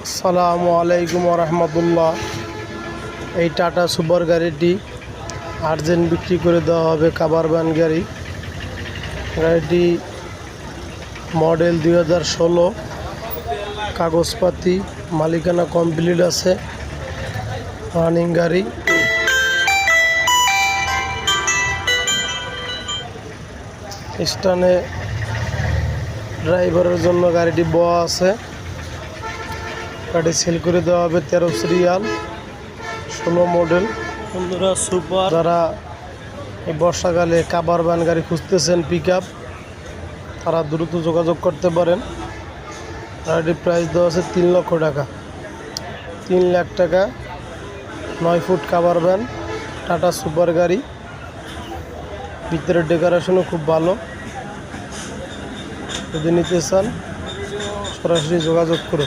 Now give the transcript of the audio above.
আসসালামু আলাইকুম রহমতুল্লাহ। এই টাটা সুপার গাড়িটি আর্জেন্ট বিক্রি করে দেওয়া হবে। কাভার ভ্যান গাড়ি, গাড়িটি মডেল 2016, কাগজপাতি মালিকানা কমপ্লিট আছে, রানিং গাড়ি। স্ট্যান্ডে ড্রাইভারের জন্য গাড়িটি বয়া আছে। গাড়ি সেল করে দেওয়া হবে 13 সিরিয়াল 16 মডেল। বন্ধুরা, সুপার যারা এই বর্ষাকালে কাভার ভ্যান গাড়ি খুঁজতেছেন পিকআপ, তারা দ্রুত যোগাযোগ করতে পারেন। গাড়িটির প্রাইস দেওয়া আছে 3 লক্ষ টাকা। 3 লাখ টাকা 9 foot cover van tata super গাড়ি। ভিতরের ডেকোরেশনও খুব ভালো। যদি নিতে চান সরাসরি যোগাযোগ করুন।